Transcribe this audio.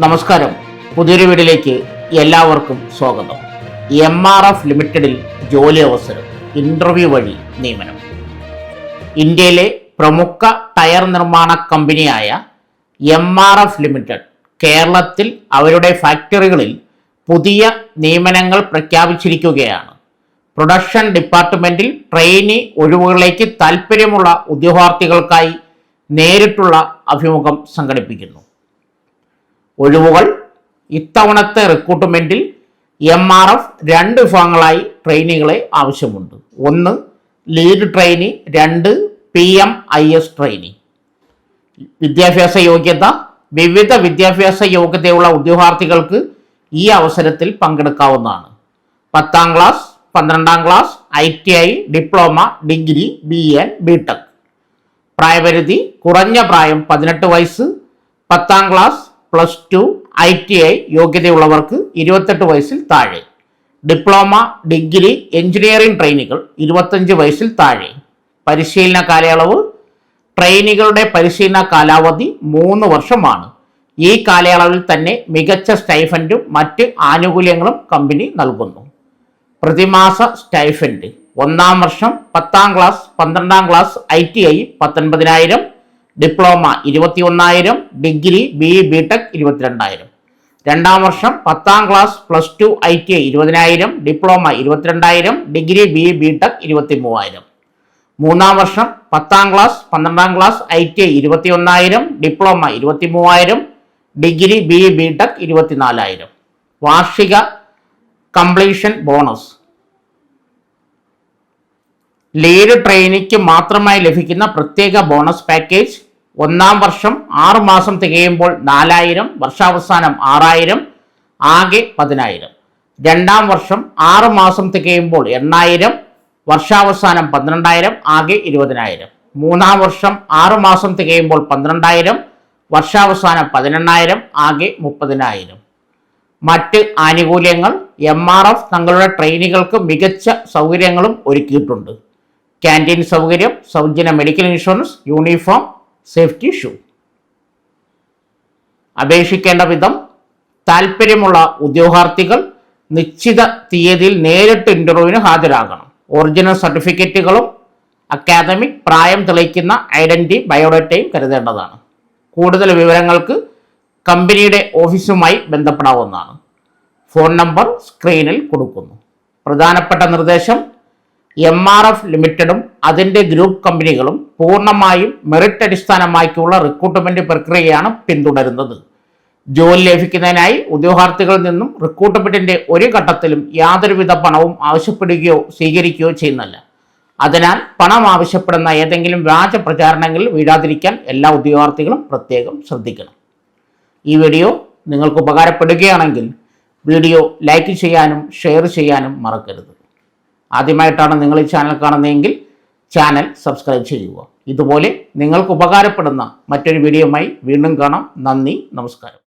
നമസ്കാരം. പുതിയൊരു വീഡിയോയിലേക്ക് എല്ലാവർക്കും സ്വാഗതം. MRF ലിമിറ്റഡിൽ ജോലി അവസരം, ഇന്റർവ്യൂ വഴി നിയമനം. ഇന്ത്യയിലെ പ്രമുഖ ടയർ നിർമ്മാണ കമ്പനിയായ MRF ലിമിറ്റഡ് കേരളത്തിൽ അവരുടെ ഫാക്ടറികളിൽ പുതിയ നിയമനങ്ങൾ പ്രഖ്യാപിച്ചിരിക്കുകയാണ്. പ്രൊഡക്ഷൻ ഡിപ്പാർട്ട്മെന്റിൽ ട്രെയിനി ഒഴിവുകളിലേക്ക് താൽപ്പര്യമുള്ള ഉദ്യോഗാർത്ഥികൾക്കായി നേരിട്ടുള്ള അഭിമുഖം സംഘടിപ്പിക്കുന്നു. ഒഴിവുകൾ: ഇത്തവണത്തെ റിക്രൂട്ട്മെന്റിൽ MRF രണ്ട് വിഭാഗങ്ങളായി ട്രെയിനികളെ ആവശ്യമുണ്ട്. ഒന്ന് ലീഡ് ട്രെയിനി, രണ്ട് PMIS ട്രെയിനി. വിദ്യാഭ്യാസ യോഗ്യത: വിവിധ വിദ്യാഭ്യാസ യോഗ്യതയുള്ള ഉദ്യോഗാർത്ഥികൾക്ക് ഈ അവസരത്തിൽ പങ്കെടുക്കാവുന്നതാണ്. 10ാം class, 12ാം class, ITI, diploma, degree, BA, BTech. പ്രായപരിധി: കുറഞ്ഞ പ്രായം 18 വയസ്സ്, 10ാം ക്ലാസ്, +2, ITI യോഗ്യതയുള്ളവർക്ക് 28 വയസ്സിൽ താഴെ. ഡിപ്ലോമ, ഡിഗ്രി, എഞ്ചിനീയറിംഗ് ട്രെയിനികൾ 25 വയസ്സിൽ താഴെ. പരിശീലന കാലയളവ്: ട്രെയിനികളുടെ പരിശീലന കാലാവധി 3 വർഷമാണ്. ഈ കാലയളവിൽ തന്നെ മികച്ച സ്റ്റൈഫൻഡും മറ്റ് ആനുകൂല്യങ്ങളും കമ്പനി നൽകുന്നു. പ്രതിമാസ സ്റ്റൈഫൻഡ്: 1ാം വർഷം 10ാം class, 12ാം class, ITI 19,000, diploma 21,000, degree, BE, BTech 22,000. 2ാം വർഷം 10ാം class, +2, ITI 20,000, diploma 22,000, degree, BE, BTech 23,000. 3ാം വർഷം 10ാം class, 12ാം class, ITI 21,000, diploma 23,000, degree, BE, BTech 24,000. വാർഷിക കംപ്ലീഷൻ ബോണസ്: ലീഡ് ട്രെയിനിക്ക് മാത്രമായി ലഭിക്കുന്ന പ്രത്യേക ബോണസ് പാക്കേജ്. 1ാം വർഷം 6 മാസം തികയുമ്പോൾ 4,000, വർഷാവസാനം 6,000, ആകെ 10,000. 2ാം വർഷം 6 മാസം തികയുമ്പോൾ 8,000, വർഷാവസാനം 12,000, ആകെ 20,000. 3ാം വർഷം 6 മാസം തികയുമ്പോൾ 12,000, വർഷാവസാനം 18,000, ആകെ 30,000. മറ്റ് ആനുകൂല്യങ്ങൾ: MRF തങ്ങളുടെ ട്രെയിനികൾക്ക് മികച്ച സൗകര്യങ്ങളും ഒരുക്കിയിട്ടുണ്ട്. ക്യാൻറ്റീൻ സൗകര്യം, സൗജന്യ medical insurance, uniform, safety shoe. അപേക്ഷിക്കേണ്ട വിധം: താൽപ്പര്യമുള്ള ഉദ്യോഗാർത്ഥികൾ നിശ്ചിത തീയതിയിൽ നേരിട്ട് ഇന്റർവ്യൂവിന് ഹാജരാകണം. ഒറിജിനൽ സർട്ടിഫിക്കറ്റുകളും അക്കാദമിക് പ്രായം തെളിയിക്കുന്ന ഐഡന്റിറ്റി ബയോഡേറ്റയും കരുതേണ്ടതാണ്. കൂടുതൽ വിവരങ്ങൾക്ക് കമ്പനിയുടെ ഓഫീസുമായി ബന്ധപ്പെടാവുന്നതാണ്. ഫോൺ നമ്പർ സ്ക്രീനിൽ കൊടുക്കുന്നു. പ്രധാനപ്പെട്ട നിർദ്ദേശം: MRF ലിമിറ്റഡും അതിൻ്റെ ഗ്രൂപ്പ് കമ്പനികളും പൂർണ്ണമായും മെറിറ്റ് അടിസ്ഥാനമാക്കിയുള്ള റിക്രൂട്ട്മെന്റ് പ്രക്രിയയാണ് പിന്തുടരുന്നത്. ജോലി ലഭിക്കുന്നതിനായി ഉദ്യോഗാർത്ഥികളിൽ നിന്നും റിക്രൂട്ട്മെന്റിന്റെ ഒരു ഘട്ടത്തിലും യാതൊരുവിധ പണവും ആവശ്യപ്പെടുകയോ സ്വീകരിക്കുകയോ ചെയ്യുന്നില്ല. അതിനാൽ പണം ആവശ്യപ്പെടുന്ന ഏതെങ്കിലും വ്യാജ പ്രചാരണങ്ങളിൽ വീഴാതിരിക്കാൻ എല്ലാ ഉദ്യോഗാർത്ഥികളും പ്രത്യേകം ശ്രദ്ധിക്കണം. ഈ വീഡിയോ നിങ്ങൾക്ക് ഉപകാരപ്പെടുകയാണെങ്കിൽ വീഡിയോ ലൈക്ക് ചെയ്യാനും ഷെയർ ചെയ്യാനും മറക്കരുത്. ആദ്യമായിട്ടാണ് നിങ്ങൾ ഈ ചാനൽ കാണുന്നതെങ്കിൽ ചാനൽ സബ്സ്ക്രൈബ് ചെയ്യുക. ഇതുപോലെ നിങ്ങൾക്ക് ഉപകാരപ്പെടുന്ന മറ്റൊരു വീഡിയോയുമായി വീണ്ടും കാണാം. നന്ദി, നമസ്കാരം.